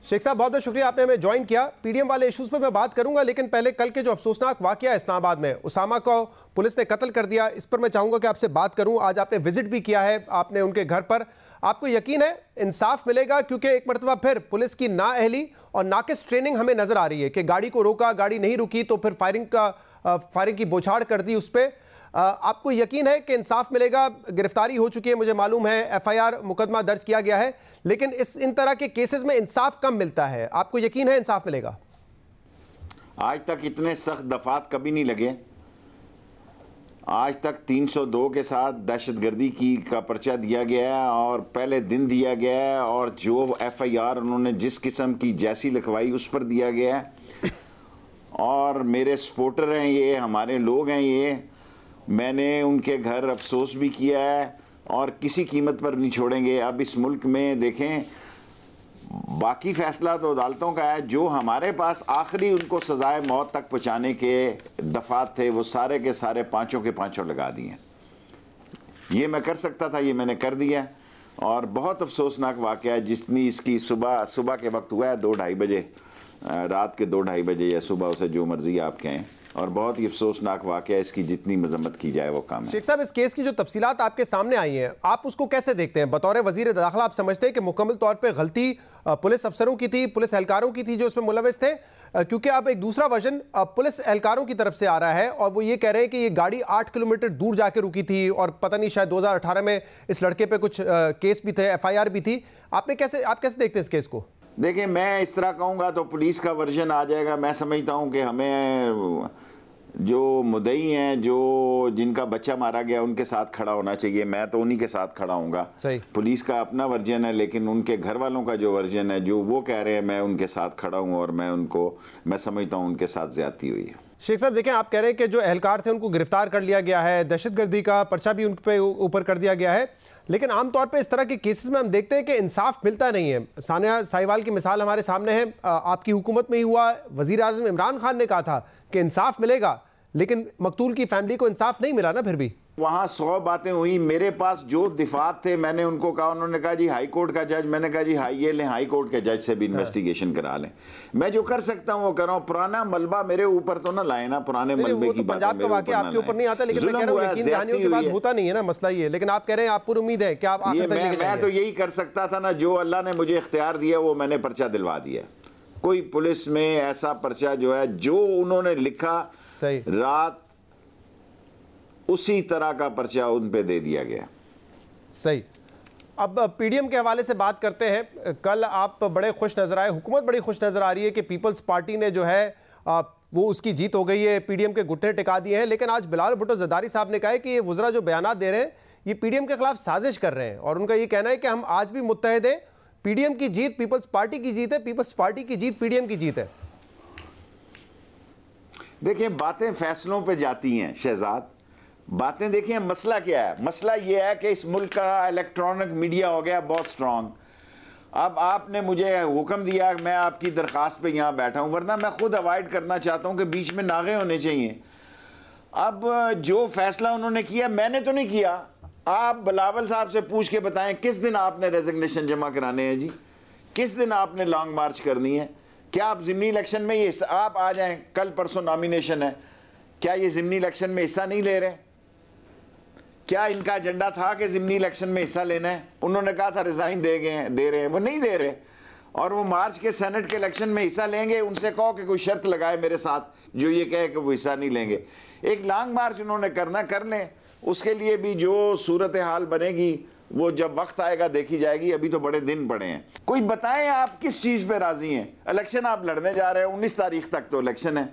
शेख साहब बहुत बहुत शुक्रिया आपने हमें ज्वाइन किया। पीडीएम वाले इश्यूज पे मैं बात करूंगा, लेकिन पहले कल के जो अफसोसनाक वाकया है इस्लामाबाद में, उसामा को पुलिस ने कत्ल कर दिया, इस पर मैं चाहूंगा कि आपसे बात करूं। आज आपने विजिट भी किया है, आपने उनके घर पर, आपको यकीन है इंसाफ मिलेगा? क्योंकि एक मरतबा फिर पुलिस की नाअहली और नाकिस ट्रेनिंग हमें नजर आ रही है कि गाड़ी को रोका, गाड़ी नहीं रुकी तो फिर फायरिंग की बौछार कर दी उस पर। आपको यकीन है कि इंसाफ मिलेगा? गिरफ्तारी हो चुकी है, मुझे मालूम है, एफआईआर मुकदमा दर्ज किया गया है, लेकिन इन तरह के केसेस में इंसाफ कम मिलता है। आपको यकीन है इंसाफ मिलेगा? आज तक इतने सख्त दफात कभी नहीं लगे। आज तक 302 के साथ दहशतगर्दी का पर्चा दिया गया है और पहले दिन दिया गया है, और जो एफआईआर उन्होंने जिस किस्म की जैसी लिखवाई उस पर दिया गया है। और मेरे सपोर्टर हैं ये, हमारे लोग हैं ये, मैंने उनके घर अफसोस भी किया है और किसी कीमत पर नहीं छोड़ेंगे। अब इस मुल्क में देखें, बाकी फैसला तो अदालतों का है, जो हमारे पास आखिरी उनको सजाए मौत तक पहुंचाने के दफात थे वो सारे के सारे पांचों के पांचों लगा दिए। ये मैं कर सकता था, ये मैंने कर दिया। और बहुत अफसोसनाक वाक़या है, जितनी इसकी सुबह के वक्त हुआ है 2-2:30 बजे, रात के 2-2:30 बजे या सुबह, उसे जो मर्जी आप कहें, और बहुत ही अफसोसनाक वाक़या है। इसकी जितनी मजम्मत की जाए वो कम है। शेख साहब, इस केस की जो तफसीलात आपके सामने आई हैं, आप उसको कैसे देखते हैं? बतौर वजीर दाखिला आप समझते हैं कि मुकम्मल तौर पे गलती पुलिस अफसरों की थी, पुलिस एहलकारों की थी जो इसमें मुलविस थे? क्योंकि अब एक दूसरा वर्जन पुलिस एहलकारों की तरफ से आ रहा है और वो ये कह रहे हैं कि ये गाड़ी 8 किलोमीटर दूर जाके रुकी थी और पता नहीं शायद 2018 में इस लड़के पे कुछ केस भी थे, एफआईआर भी थी। आप कैसे देखते हैं इस केस को? देखिए, मैं इस तरह कहूँगा तो पुलिस का वर्जन आ जाएगा। मैं समझता हूँ कि हमें जो मुद्दई हैं, जो जिनका बच्चा मारा गया, उनके साथ खड़ा होना चाहिए। मैं तो उन्हीं के साथ खड़ा हूँगा। पुलिस का अपना वर्जन है, लेकिन उनके घर वालों का जो वर्जन है, जो वो कह रहे हैं, मैं उनके साथ खड़ा हूँ और मैं समझता हूँ उनके साथ ज्यादती हुई है। शेख साहब देखें, आप कह रहे हैं कि जो एहलकार थे उनको गिरफ्तार कर लिया गया है, दहशतगर्दी का पर्चा भी उन पे ऊपर कर दिया गया है, लेकिन आमतौर पे इस तरह के केसेस में हम देखते हैं कि इंसाफ मिलता नहीं है। सानिया साहिवाल की मिसाल हमारे सामने है, आपकी हुकूमत में ही हुआ। वजीर आज़म इमरान खान ने कहा था कि इंसाफ मिलेगा, लेकिन मकतूल की फैमिली को इंसाफ नहीं मिला ना। फिर भी वहाँ 100 बातें हुई। मेरे पास जो दिफात थे, मैंने उनको कहा, उन्होंने कहा जी हाई कोर्ट का जज, मैंने कहा जी ये लें, हाई कोर्ट के जज से भी इन्वेस्टिगेशन करा लें। मैं जो कर सकता हूँ वो कर रहा हूँ। पुराना मलबा मेरे ऊपर तो ना लाए ना, पुराने मलबे की बात पंजाब का वाकया आपके ऊपर नहीं आता, लेकिन मैं कह रहा हूं यकीन दहानियों के बाद होता नहीं है ना, मसला ये। लेकिन आप कह रहे हैं आप पूरी उम्मीद है कि आप आखिर तक लेके जाएंगे। मैं तो यही कर सकता था ना, जो अल्लाह ने मुझे इख्तियार दिया वो मैंने पर्चा दिलवा दिया। कोई पुलिस में ऐसा पर्चा जो है, जो उन्होंने लिखा सही रात, उसी तरह का पर्चा उन पे दे दिया गया। सही। अब पीडीएम के हवाले से बात करते हैं। कल आप बड़े खुश नजर आए, हुकूमत बड़ी खुश नजर आ रही है कि पीपल्स पार्टी ने जो है वो उसकी जीत हो गई है, पीडीएम के घुटने टिका दिए हैं। लेकिन आज बिलाल भुट्टो ज़रदारी साहब ने कहा है कि ये वज़रा जो बयानात दे रहे हैं ये पीडीएम के खिलाफ साजिश कर रहे हैं, और उनका ये कहना है कि हम आज भी मुत्तहिद हैं। पीडीएम की जीत पीपल्स पार्टी की जीत है, पीपल्स पार्टी की जीत पीडीएम की जीत है। देखिए, बातें फैसलों पे जाती हैं शहजाद। बातें देखिए, मसला क्या है? मसला ये है कि इस मुल्क का इलेक्ट्रॉनिक मीडिया हो गया बहुत स्ट्रांग। अब आपने मुझे हुक्म दिया, मैं आपकी दरख्वास्त पे यहाँ बैठा हूँ, वरना मैं खुद अवॉइड करना चाहता हूँ कि बीच में नागे होने चाहिए। अब जो फैसला उन्होंने किया, मैंने तो नहीं किया। आप बिलावल साहब से पूछ के बताएं किस दिन आपने रेजिग्नेशन जमा कराने हैं जी, किस दिन आपने लॉन्ग मार्च करनी है? क्या आप ज़िमनी इलेक्शन में ये आप आ जाएं, कल परसों नॉमिनेशन है, क्या ये ज़िमनी इलेक्शन में हिस्सा नहीं ले रहे? क्या इनका एजेंडा था कि ज़िमनी इलेक्शन में हिस्सा लेना है? उन्होंने कहा था रिजाइन दे रहे हैं, वो नहीं दे रहे। और वो मार्च के सेनेट के इलेक्शन में हिस्सा लेंगे। उनसे कहो कि कोई शर्त लगाए मेरे साथ जो ये कहे कि वो हिस्सा नहीं लेंगे। एक लॉन्ग मार्च उन्होंने करना कर लें, उसके लिए भी जो सूरत हाल बनेगी वो जब वक्त आएगा देखी जाएगी। अभी तो बड़े दिन पड़े हैं। कोई बताएं आप किस चीज़ पे राजी हैं? इलेक्शन आप लड़ने जा रहे हैं, 19 तारीख तक तो इलेक्शन है।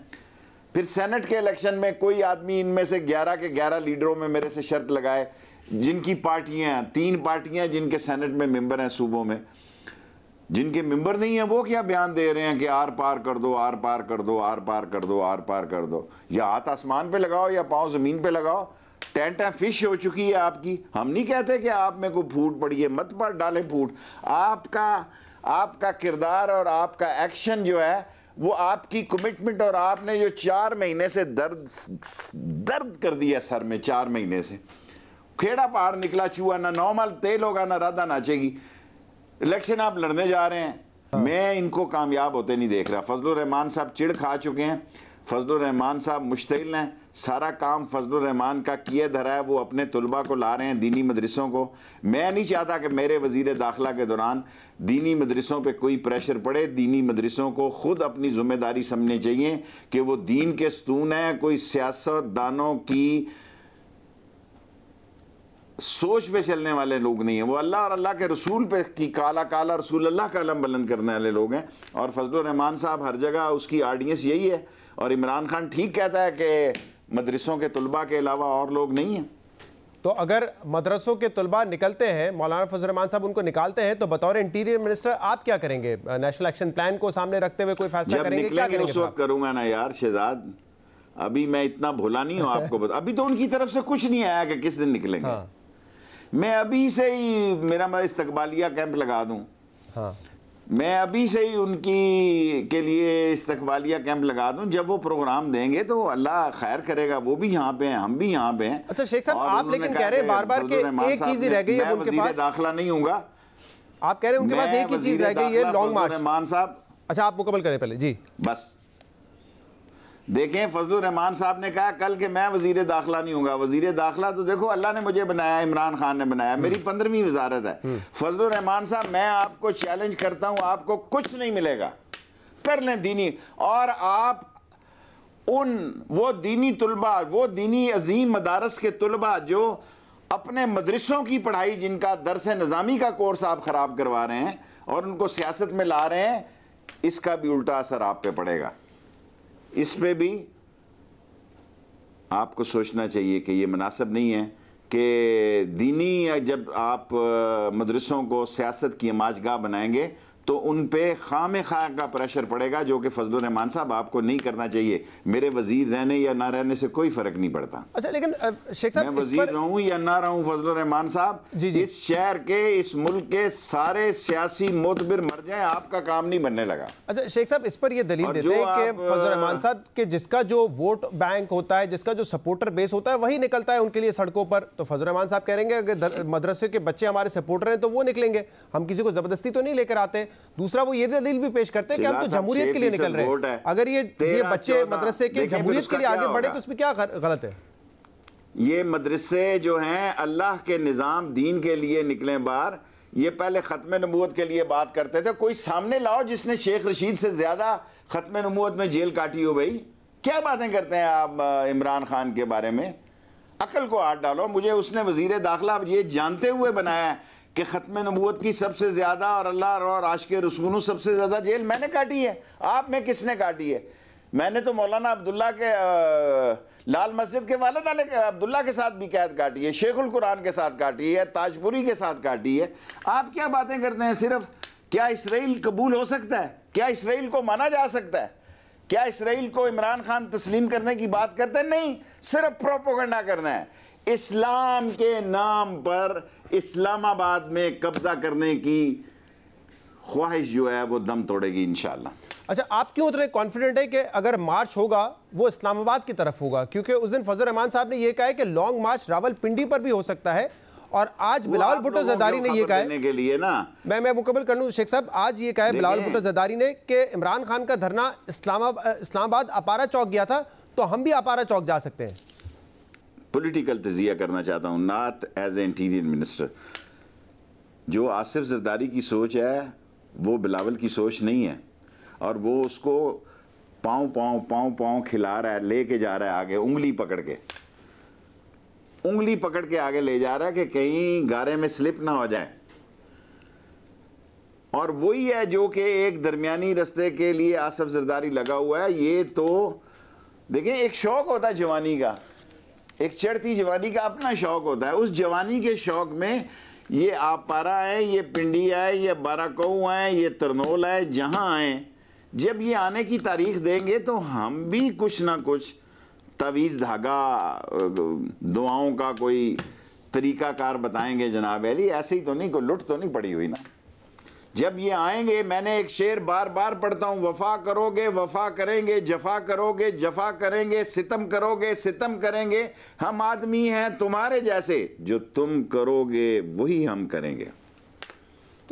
फिर सेनेट के इलेक्शन में कोई आदमी इनमें से 11 के 11 लीडरों में मेरे से शर्त लगाए, जिनकी पार्टियां 3 पार्टियां जिनके सेनेट में मेंबर हैं, सूबों में जिनके मेंबर नहीं है, वो क्या बयान दे रहे हैं कि आर पार कर दो, आर पार कर दो, आर पार कर दो, आर पार कर दो। या हाथ आसमान पे लगाओ या पाँव ज़मीन पे लगाओ। टेंट फिश हो चुकी है आपकी। हम नहीं कहते कि आप में को फूट पड़ी है, मत पर डालें फूट। आपका किरदार और आपका एक्शन जो है वो आपकी कमिटमेंट, और आपने जो 4 महीने से दर्द कर दिया सर में, 4 महीने से खेड़ा पहाड़ निकला चूहा, ना नॉर्मल तेल होगा ना राधा नाचेगी। इलेक्शन आप लड़ने जा रहे हैं, मैं इनको कामयाब होते नहीं देख रहा। फजलुर रहमान साहब चिढ़ खा चुके हैं, फजलुर रहमान साहब मुश्तिल हैं, सारा काम फजलुर रहमान का किया धरा है, वो अपने तलबा को ला रहे हैं, दीनी मदरसों को। मैं नहीं चाहता कि मेरे वज़ीर दाखिला के दौरान दीनी मदरसों पे कोई प्रेशर पड़े। दीनी मदरसों को ख़ुद अपनी ज़िम्मेदारी समझनी चाहिए कि वो दीन के सतून हैं, कोई सियासतदानों की सोच पे चलने वाले लोग नहीं हैं। वो अल्लाह और अल्लाह के रसूल पे की काला काला रसूल अल्लाह का अलम बुलंद करने वाले लोग हैं। और फजलुर रहमान साहब हर जगह उसकी ऑडियंस यही है। और इमरान खान ठीक कहता है कि मदरसों के तलबा के अलावा और लोग नहीं हैं। तो अगर मदरसों के तलबा निकलते हैं, मौलाना फजलुर रहमान साहब उनको निकालते हैं, तो बतौर इंटीरियर मिनिस्टर आप क्या करेंगे? नेशनल एक्शन प्लान को सामने रखते हुए कोई फैसला करेंगे? क्या करेंगे? उस वक्त करूंगा ना यार शहजाद, अभी मैं इतना भोला नहीं हूं आपको बता। अभी तो उनकी तरफ से कुछ नहीं आया कि किस दिन निकलेंगे। हाँ। मैं अभी से ही मैं इस्तकबालिया कैंप लगा दूं। हाँ। मैं अभी से ही उनकी के लिए इस्तकबालिया कैंप लगा दूं। जब वो प्रोग्राम देंगे तो अल्लाह खैर करेगा। वो भी यहाँ पे हैं, हम भी यहाँ पे हैं। अच्छा शेख साहब, आप लेकिन कह रहे हैं बार बार कि एक चीज ही रह गई है उनके पास, दाखिला नहीं हूँगा। आप कह रहे हैं उनके पास एक ही चीज रह गई है, लॉन्ग मार्च। रहमान साहब, अच्छा आप मुकम्मल करें पहले जी। बस देखें, फजलुर रहमान साहब ने कहा कल के मैं वजीर दाखिला नहीं हूँगा। वजीर दाखिला तो देखो अल्लाह ने मुझे बनाया, इमरान खान ने बनाया, मेरी 15वीं वजारत है। फजलुर रहमान साहब, मैं आपको चैलेंज करता हूँ, आपको कुछ नहीं मिलेगा, कर लें दीनी। और आप वो दीनी तलबा, वो दीनी अजीम मदारस के तलबा जो अपने मदरसों की पढ़ाई, जिनका दरस निज़ामी का कोर्स आप ख़राब करवा रहे हैं और उनको सियासत में ला रहे हैं, इसका भी उल्टा असर आप पे पड़ेगा। इस पे भी आपको सोचना चाहिए कि ये मुनासिब नहीं है कि दीनी, जब आप मदरसों को सियासत की अमाजगाह बनाएंगे तो उन पे खाम खा का प्रेशर पड़ेगा, जो कि फजलुर रहमान साहब आपको नहीं करना चाहिए। मेरे वजीर रहने या ना रहने से कोई फर्क नहीं पड़ता। अच्छा लेकिन शेख साहब, मैं वजीर रहूं या ना रहूं, फजलुर रहमान साहब, इस शहर के, इस मुल्क के सारे सियासी मोतबिर मर जाएं, आपका काम नहीं बनने लगा। अच्छा शेख साहब, इस पर ये दलील देते हैं कि फजलुर रहमान साहब के जिसका जो वोट बैंक होता है, जिसका जो सपोर्टर बेस होता है, वही निकलता है उनके लिए सड़कों पर। तो फजलुर रहमान साहब कह रहे हैं कि मदरसे के बच्चे हमारे सपोर्टर हैं तो वो निकलेंगे, हम किसी को जबरदस्ती तो नहीं लेकर आते। दूसरा वो ये दलील भी पेश करते हैं कि हम तो जमहूरियत के लिए निकल रहे हैं। अगर ये बच्चे मदरसे के जमहूरियत के लिए आगे बढ़े तो उसमें क्या गलत है? ये मदरसे जो हैं अल्लाह के निज़ाम दीन के लिए निकले बाहर। ये पहले ख़त्म नबूवत के लिए बात करते थे। कोई सामने लाओ जिसने शेख रशीद से ज़्यादा ख़त्म नबूवत में जेल काटी हो। भाई क्या बातें करते हैं आप इमरान खान के बारे में? अकल को हाथ डालो। मुझे उसने वज़ीर दाखिला ये जानते हुए बनाया है कि ख़त्म नबूवत की सबसे ज़्यादा और अल्लाह और आशिक़े रसूल सबसे ज़्यादा जेल मैंने काटी है। आप में किसने काटी है? मैंने तो मौलाना अब्दुल्ला के लाल मस्जिद के वालिद अब्दुल्ला के साथ भी कैद काटी है, शेखुल कुरान के साथ काटी है, ताजपुरी के साथ काटी है। आप क्या बातें करते हैं? सिर्फ क्या इसराइल कबूल हो सकता है? क्या इसराइल को माना जा सकता है? क्या इसराइल को इमरान खान तस्लीम करने की बात करते हैं? नहीं, सिर्फ प्रोपेगेंडा करना है। इस्लाम के नाम पर इस्लामाबाद में कब्जा करने की ख्वाहिश जो है वो दम तोड़ेगी इंशाअल्लाह। अच्छा, आप क्यों उतने कॉन्फिडेंट है कि अगर मार्च होगा वो इस्लामाबाद की तरफ होगा? क्योंकि उस दिन फजलुर रहमान साहब ने यह कहा है कि लॉन्ग मार्च रावलपिंडी पर भी हो सकता है, और आज बिलावल भुट्टो ज़रदारी ने यह कहा है के लिए ना, मैं मुकम्मल कर लूं शेख साहब, आज ये कहा है बिलावल भुट्टो ज़रदारी ने कि इमरान खान का धरना इस्लामाबाद अपारा चौक गया था तो हम भी अपारा चौक जा सकते हैं। पॉलिटिकल तजिया करना चाहता हूँ, not as a interior minister. जो आसिफ जरदारी की सोच है वो बिलावल की सोच नहीं है, और वो उसको पाँव पाँव पाँव पाँव खिला रहा है, लेके जा रहा है आगे, उंगली पकड़ के आगे ले जा रहा है कि कहीं गारे में स्लिप ना हो जाए। और वही है जो कि एक दरमियानी रास्ते के लिए आसिफ जरदारी लगा हुआ है। ये तो देखें, एक शौक होता है जवानी का, एक चढ़ती जवानी का अपना शौक होता है। उस जवानी के शौक में ये आपारा है, ये पिंडी है, ये बाराकऊ है, ये तरनोल है, जहाँ आए, जब ये आने की तारीख देंगे तो हम भी कुछ ना कुछ तवीज़ धागा दुआओं का कोई तरीक़ाकार बताएंगे। जनाब अली, ऐसे ही तो नहीं, कोई लुट तो नहीं पड़ी हुई ना। जब ये आएंगे, मैंने एक शेर बार बार पढ़ता हूँ, वफा करोगे वफा करेंगे, जफा करोगे जफा करेंगे, सितम करोगे सितम करेंगे, हम आदमी हैं तुम्हारे जैसे, जो तुम करोगे वही हम करेंगे।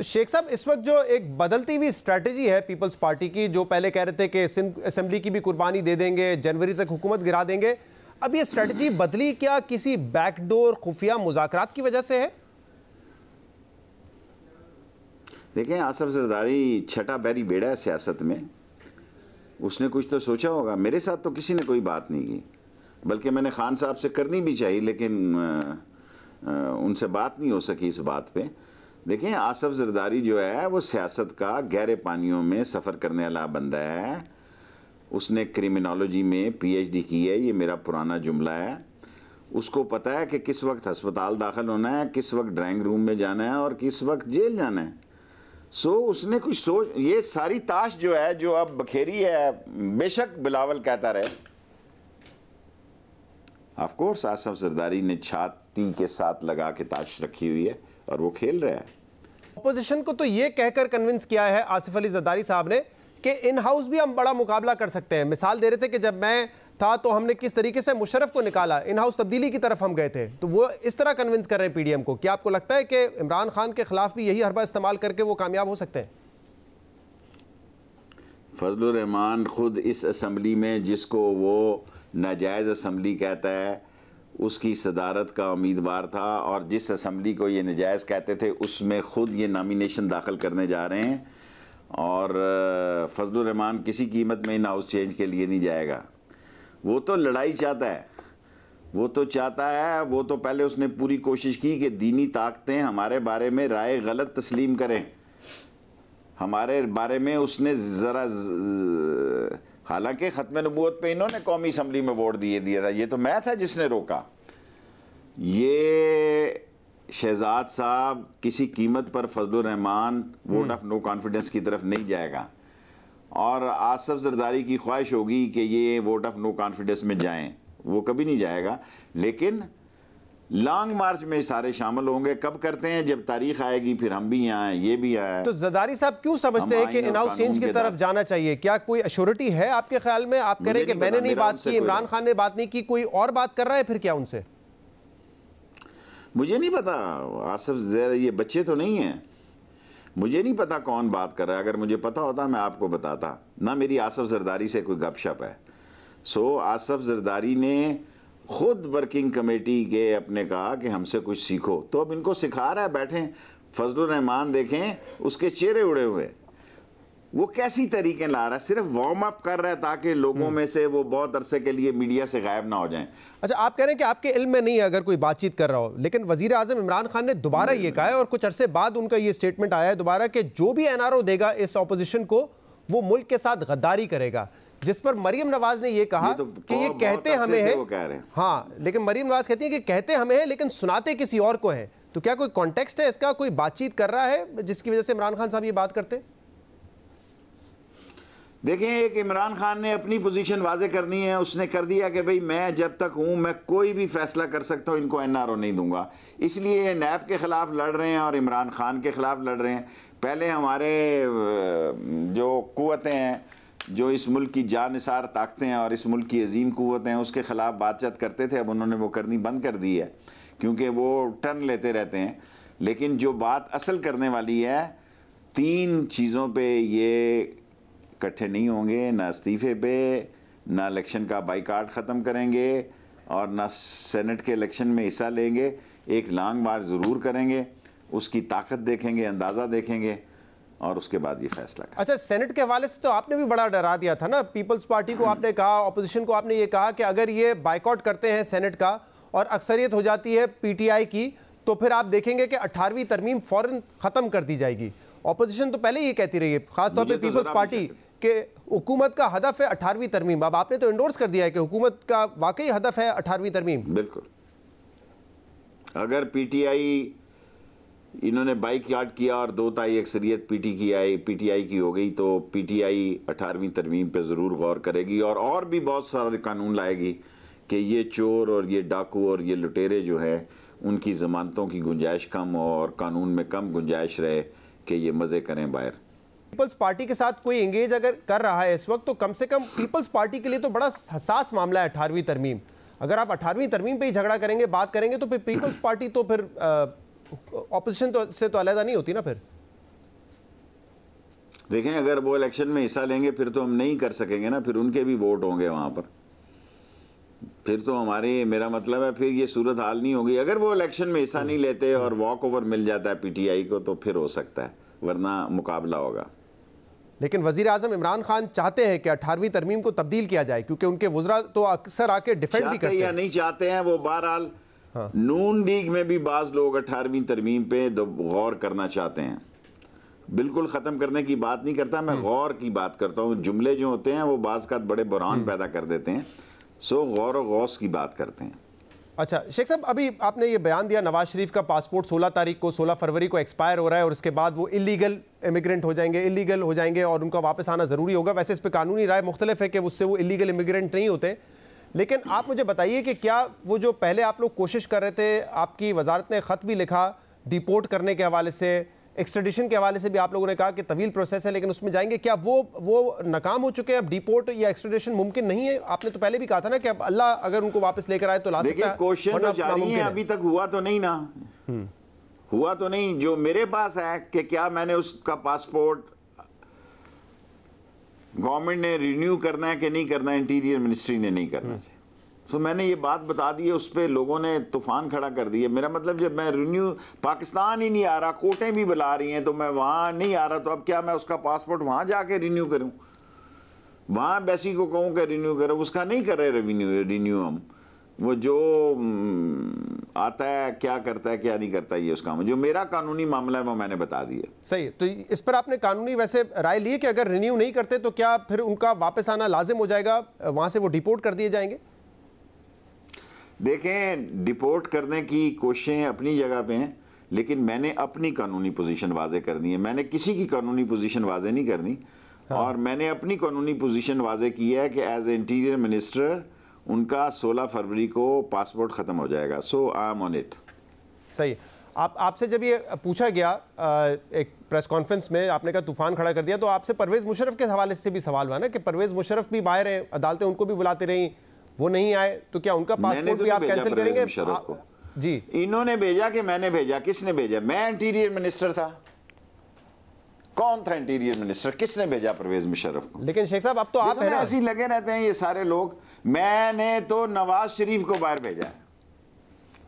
तो शेख साहब, इस वक्त जो एक बदलती हुई स्ट्रैटेजी है पीपल्स पार्टी की, जो पहले कह रहे थे कि सिंध असेंबली की भी कुर्बानी दे देंगे, जनवरी तक हुकूमत गिरा देंगे, अब ये स्ट्रैटेजी बदली क्या किसी बैकडोर खुफिया मुज़ाकरात की वजह से है? देखें, आसिफ जरदारी छठा बैरी बेड़ा है सियासत में। उसने कुछ तो सोचा होगा। मेरे साथ तो किसी ने कोई बात नहीं की, बल्कि मैंने खान साहब से करनी भी चाहिए, लेकिन उनसे बात नहीं हो सकी इस बात पे। देखें, आसिफ जरदारी जो है वो सियासत का गहरे पानियों में सफ़र करने वाला बंदा है। उसने क्रिमिनोलॉजी में PhD की है, ये मेरा पुराना जुमला है। उसको पता है कि किस वक्त हस्पताल दाखिल होना है, किस वक्त ड्राइंग रूम में जाना है और किस वक्त जेल जाना है। उसने कुछ सोच, ये सारी ताश जो है जो अब बखेरी है, बेशक बिलावल कहता रहे, ऑफ कोर्स आसिफ जरदारी ने छाती के साथ लगा के ताश रखी हुई है और वो खेल रहा है। अपोजिशन को तो ये कहकर कन्विंस किया है आसिफ अली जरदारी साहब ने कि इन हाउस भी हम बड़ा मुकाबला कर सकते हैं। मिसाल दे रहे थे कि जब मैं था तो हमने किस तरीके से मुशर्रफ को निकाला, इन हाउस तब्दीली की तरफ हम गए थे। तो वो इस तरह कन्विंस कर रहे हैं PDM को। क्या आपको लगता है कि इमरान खान के खिलाफ भी यही हरबा इस्तेमाल करके वो कामयाब हो सकते हैं? फजलुर रहमान खुद इस असम्बली में, जिसको वो नाजायज़ असम्बली कहता है, उसकी सदारत का उम्मीदवार था, और जिस असम्बली को ये नाजायज़ कहते थे उसमें खुद ये नामिनेशन दाखिल करने जा रहे हैं। और फजलुर रहमान किसी कीमत में इन हाउस चेंज के लिए नहीं जाएगा। वो तो लड़ाई चाहता है, वो तो चाहता है, वो तो पहले उसने पूरी कोशिश की कि दीनी ताकतें हमारे बारे में राय गलत तस्लीम करें। हमारे बारे में उसने ज़रा, हालांकि ख़त्म नबूवत पे इन्होंने कौमी असम्बली में वोट दिया था, ये तो मैं था जिसने रोका। ये शहजाद साहब किसी कीमत पर Fazlur Rehman vote of no confidence की तरफ नहीं जाएगा, और आसिफ जरदारी की ख्वाहिश होगी कि ये वोट ऑफ नो कॉन्फिडेंस में जाएं, वो कभी नहीं जाएगा। लेकिन लॉन्ग मार्च में सारे शामिल होंगे। कब करते हैं? जब तारीख आएगी, फिर हम भी यहाँ हैं, ये भी आए। तो जरदारी साहब क्यों समझते हैं कि इन हाउस चेंज की तरफ जाना चाहिए? क्या कोई अश्योरिटी है आपके ख्याल में? आप कह रहे हैं कि मैंने नहीं बात की, इमरान खान ने बात नहीं की, कोई और बात कर रहा है फिर क्या उनसे? मुझे नहीं पता। आसिफ ये बच्चे तो नहीं हैं, मुझे नहीं पता कौन बात कर रहा है। अगर मुझे पता होता मैं आपको बताता ना। मेरी आसिफ जरदारी से कोई गपशप है। आसिफ जरदारी ने खुद वर्किंग कमेटी के अपने कहा कि हमसे कुछ सीखो, तो अब इनको सिखा रहा है। बैठे फजलुर रहमान देखें, उसके चेहरे उड़े हुए, वो कैसी तरीके ला रहा है, सिर्फ वार्म अप कर रहा है ताकि लोगों में से वो बहुत अरसे के लिए मीडिया से गायब ना हो जाएं। अच्छा, आप कह रहे हैं कि आपके इल्म में नहीं है अगर कोई बातचीत कर रहा हो, लेकिन वजीर आजम इमरान खान ने दोबारा ये कहा है और कुछ अरसे बाद उनका ये स्टेटमेंट आया है दोबारा कि जो भी NRO देगा इस ऑपोजिशन को, वो मुल्क के साथ गद्दारी करेगा। जिस पर मरियम नवाज ने ये कहा कि ये कहते हमें है, हाँ, लेकिन मरियम नवाज कहती है कि कहते हमें है लेकिन सुनाते किसी और को है। तो क्या कोई कॉन्टेक्स्ट है इसका? कोई बातचीत कर रहा है जिसकी वजह से इमरान खान साहब ये बात करते हैं? देखें, एक इमरान खान ने अपनी पोजीशन वाजे करनी है। उसने कर दिया कि भाई मैं जब तक हूं मैं कोई भी फैसला कर सकता हूं, इनको NRO नहीं दूंगा। इसलिए नैब के खिलाफ लड़ रहे हैं और इमरान खान के खिलाफ लड़ रहे हैं। पहले हमारे जो कुव्वतें हैं, जो इस मुल्क की जानिसार ताकतें हैं और इस मुल्क की अजीम कुव्वतें हैं, उसके खिलाफ बातचीत करते थे। अब उन्होंने वो करनी बंद कर दी है क्योंकि वो टर्न लेते रहते हैं। लेकिन जो बात असल करने वाली है, 3 चीज़ों पे ये इकट्ठे नहीं होंगे, ना इस्तीफे पे, ना इलेक्शन का बाइकाट ख़त्म करेंगे और ना सेनेट के इलेक्शन में हिस्सा लेंगे। एक लॉन्ग मार्च ज़रूर करेंगे, उसकी ताकत देखेंगे, अंदाज़ा देखेंगे और उसके बाद ये फैसला करें। अच्छा, सेनेट के हवाले से तो आपने भी बड़ा डरा दिया था ना। पीपल्स पार्टी को आपने कहा, ऑपोजिशन को आपने ये कहा कि अगर ये बाइकआउट करते हैं सेनेट का और अक्सरियत हो जाती है PTI की, तो फिर आप देखेंगे कि 18वीं तरमीम फौरन ख़त्म कर दी जाएगी। ऑपोजिशन तो पहले ये कहती रही है, खासतौर पर पीपल्स पार्टी, कि हुकूमत का हदफ है 18वीं तरमीम। अब आपने तो इंडोर्स कर दिया है कि हुकूमत का वाकई हदफ है 18वीं तरमीम। बिल्कुल। अगर PTI इन्होंने बाइकआउट किया और 2 ताई अक्सरियत PTI की हो गई, तो PTI 18वीं तरमीम पे ज़रूर गौर करेगी और भी बहुत सारे कानून लाएगी कि ये चोर और ये डाकू और ये लुटेरे जो है उनकी ज़मानतों की गुंजाइश कम और कानून में कम गुंजाइश रहे कि ये मज़े करें बाहर। पीपल्स पार्टी के साथ कोई एंगेज अगर कर रहा है इस वक्त, तो कम से कम पीपल्स पार्टी के लिए तो बड़ा हसास मामला है 18वीं तरमीम। अगर आप 18वीं तरमीम पे ही झगड़ा करेंगे, बात करेंगे, तो फिर पीपल्स पार्टी तो फिर ऑपोजिशन से तो अलहदा नहीं होती ना फिर। देखें, अगर वो इलेक्शन में हिस्सा लेंगे फिर तो हम नहीं कर सकेंगे ना, फिर उनके भी वोट होंगे वहाँ पर, फिर तो हमारे, मेरा मतलब है फिर ये सूरत हाल नहीं होगी। अगर वो इलेक्शन में हिस्सा नहीं लेते और वॉक ओवर मिल जाता है पीटीआई को तो फिर हो सकता है, वरना मुकाबला होगा। लेकिन वजीर आजम इमरान खान चाहते हैं कि 18वीं तरमीम को तब्दील किया जाए, क्योंकि उनके वज़रा तो अक्सर आके डिफेंड भी करते हैं। या नहीं चाहते हैं वो, बहरहाल नून लीग में भी बाज़ लोग 18वीं तरमीम पे गौर करना चाहते हैं। बिल्कुल ख़त्म करने की बात नहीं करता मैं, गौर की बात करता हूँ। जुमले जो होते हैं वो बाज़ का बड़े बुरहान पैदा कर देते हैं, सो गौर और गौस की बात करते हैं। अच्छा शेख साहब, अभी आपने ये बयान दिया नवाज शरीफ का पासपोर्ट 16 फरवरी को एक्सपायर हो रहा है और उसके बाद वो इलीगल इमिग्रेंट हो जाएंगे, इलीगल हो जाएंगे और उनका वापस आना ज़रूरी होगा। वैसे इस पर कानूनी राय मुख्तलिफ है कि उससे वो इलीगल इमिग्रेंट नहीं होते, लेकिन आप मुझे बताइए कि क्या वो जो पहले आप लोग कोशिश कर रहे थे, आपकी वजारत ने ख़त भी लिखा डिपोर्ट करने के हवाले से, एक्सट्रेडिशन के हवाले से भी आप लोगों ने कहा कि तवील प्रोसेस है लेकिन उसमें जाएंगे, क्या वो नाकाम हो चुके हैं? अब डिपोर्ट या एक्सट्रेडिशन मुमकिन नहीं है? आपने तो पहले भी कहा था ना कि अब अल्लाह अगर उनको वापस लेकर आए तो ला सकता है। क्वेश्चन तो जारी है, अभी तक हुआ तो नहीं ना, हुआ तो नहीं। जो मेरे पास है कि क्या मैंने उसका पासपोर्ट गवर्नमेंट ने रिन्यू करना है कि नहीं करना है, इंटीरियर मिनिस्ट्री ने नहीं करना चाहिए। सो मैंने ये बात बता दी है, उस पर लोगों ने तूफान खड़ा कर दिया। मेरा मतलब जब मैं रिन्यू, पाकिस्तान ही नहीं आ रहा, कोर्टें भी बुला रही हैं तो मैं वहाँ नहीं आ रहा, तो अब क्या मैं उसका पासपोर्ट वहाँ जाके रिन्यू करूँ, वहाँ एम्बेसी को कहूँ कि रिन्यू करो? उसका नहीं कर रहे रिन्यू हम, वो जो आता है क्या करता है क्या नहीं करता, ये उसका जो मेरा कानूनी मामला है वो मैंने बता दिया। सही, तो इस पर आपने कानूनी वैसे राय ली है कि अगर रिन्यू नहीं करते तो क्या फिर उनका वापस आना लाजिम हो जाएगा, वहाँ से वो डिपोर्ट कर दिए जाएंगे? देखें, डिपोर्ट करने की कोशिशें अपनी जगह पे हैं, लेकिन मैंने अपनी कानूनी पोजीशन वाजे करनी है। मैंने किसी की कानूनी पोजीशन वाजे नहीं करनी। और मैंने अपनी कानूनी पोजीशन वाजे की है कि एज ए इंटीरियर मिनिस्टर उनका 16 फरवरी को पासपोर्ट ख़त्म हो जाएगा। सो आई एम ऑन इट। सही। आपसे जब ये पूछा गया एक प्रेस कॉन्फ्रेंस में, आपने कहा तूफान खड़ा कर दिया, तो आपसे परवेज़ मुशर्रफ के हवाले से भी सवाल हुआ ना कि परवेज़ मुशर्रफ भी बाहर हैं, अदालतें उनको भी बुलाती रहीं, वो नहीं आए, तो क्या उनका पासपोर्ट भी आप कैंसिल करेंगे? जी, इन्होंने भेजा कि मैंने भेजा? किसने भेजा? मैं इंटीरियर मिनिस्टर था। कौन था इंटीरियर मिनिस्टर? किसने भेजा परवेज मुशर्रफ को? लेकिन शेख साहब अब तो आप हैं ना, ऐसे ही लगे रहते हैं ये सारे लोग। मैंने तो नवाज शरीफ को बाहर भेजा है,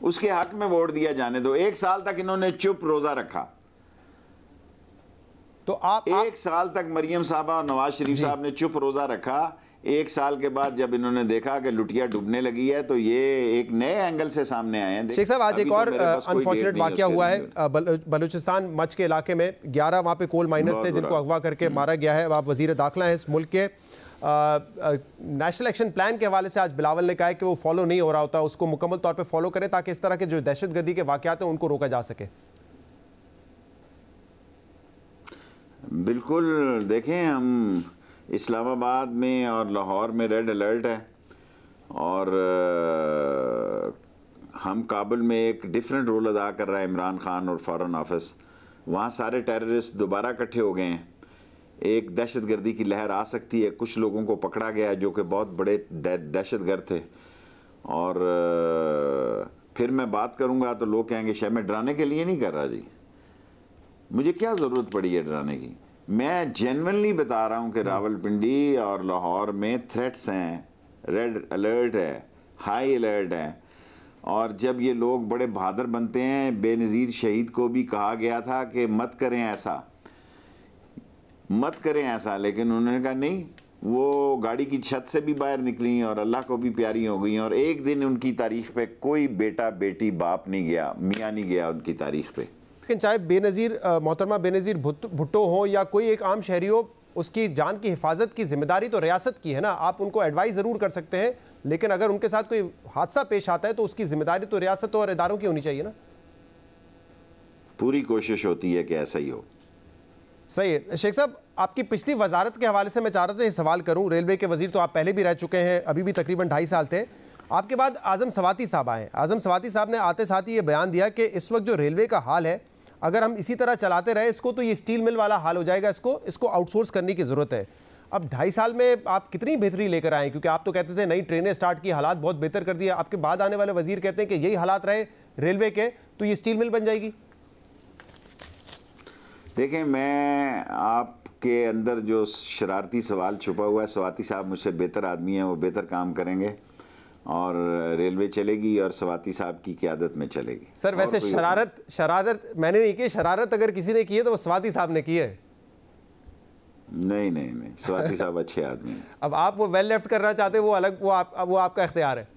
उसके हक में वोट दिया जाने दो। 1 साल तक इन्होंने चुप रोजा रखा, तो आप 1 साल तक मरियम साहबा और नवाज शरीफ साहब ने चुप रोजा रखा। 1 साल के बाद जब इन्होंने देखा कि लुटिया डूबने लगी है तो ये एक नए एंगल से सामने आए हैं। शेख साहब आज एक और अनफॉर्चुनेट वाकया हुआ है बलूचिस्तान मच के इलाके में। 11 वहाँ पे कोल माइनर्स थे जिनको अगवा करके मारा गया है। आप वजीर दाखिला हैं इस मुल्क के। नेशनल एक्शन प्लान के हवाले से आज बिलावल ने कहा है कि वो फॉलो नहीं हो रहा होता, उसको मुकम्मल तौर पर फॉलो करें ताकि इस तरह के जो दहशतगर्दी के वाकयात हैं उनको रोका जा सके। बिल्कुल, देखें हम इस्लामाबाद में और लाहौर में रेड अलर्ट है और हम काबुल में एक डिफरेंट रोल अदा कर रहा है इमरान खान और फॉरेन ऑफिस। वहाँ सारे टेररिस्ट दोबारा इकट्ठे हो गए हैं। एक दहशतगर्दी की लहर आ सकती है। कुछ लोगों को पकड़ा गया है जो कि बहुत बड़े दहशतगर्द थे। और फिर मैं बात करूँगा तो लोग कहेंगे शायद मैं डराने के लिए नहीं कर रहा जी, मुझे क्या ज़रूरत पड़ी है डराने की। मैं जेन्युइनली बता रहा हूँ कि रावलपिंडी और लाहौर में थ्रेट्स हैं, रेड अलर्ट है, हाई अलर्ट है। और जब ये लोग बड़े बहादुर बनते हैं, बेनज़ीर शहीद को भी कहा गया था कि मत करें ऐसा, मत करें ऐसा, लेकिन उन्होंने कहा नहीं। वो गाड़ी की छत से भी बाहर निकली और अल्लाह को भी प्यारी हो गई। और एक दिन उनकी तारीख पे कोई बेटा बेटी बाप नहीं गया, मियाँ नहीं गया उनकी तारीख पे। लेकिन चाहे बेनज़ीर मोहतरमा बेनज़ीर भुट्टो हो या कोई एक आम शहरी हो, उसकी जान की हिफाजत की जिम्मेदारी तो रियासत की है ना। आप उनको एडवाइस ज़रूर कर सकते हैं, लेकिन अगर उनके साथ कोई हादसा पेश आता है तो उसकी जिम्मेदारी तो रियासत और इदारों की होनी चाहिए ना। पूरी कोशिश होती है कि ऐसा ही हो। सही है। शेख साहब, आपकी पिछली वजारत के हवाले से मैं चाह रहा था ये सवाल करूं। रेलवे के वजीर तो आप पहले भी रह चुके हैं, अभी भी तकरीबन 2.5 साल थे। आपके बाद आज़म सवाती साहब आए। आज़म सवाती साहब ने आते साथ ही ये बयान दिया कि इस वक्त जो रेलवे का हाल है, अगर हम इसी तरह चलाते रहे इसको तो ये स्टील मिल वाला हाल हो जाएगा, इसको आउटसोर्स करने की ज़रूरत है। अब 2.5 साल में आप कितनी बेहतरी लेकर आए? क्योंकि आप तो कहते थे नई ट्रेनें स्टार्ट की, हालात बहुत बेहतर कर दिया। आपके बाद आने वाले वजीर कहते हैं कि यही हालात रहे रेलवे के तो ये स्टील मिल बन जाएगी। देखें, मैं के अंदर जो शरारती सवाल छुपा हुआ है, स्वाति साहब मुझसे बेहतर आदमी है, वो बेहतर काम करेंगे और रेलवे चलेगी और स्वाति साहब की क़यादत में चलेगी। सर वैसे शरारत मैंने नहीं की, शरारत अगर किसी ने की है तो वो स्वाति साहब ने की है। नहीं, स्वाति साहब अच्छे आदमी हैं। अब आप वो वेल लेफ्ट करना चाहते हैं, वो अलग, वो आपका इख्तियार है।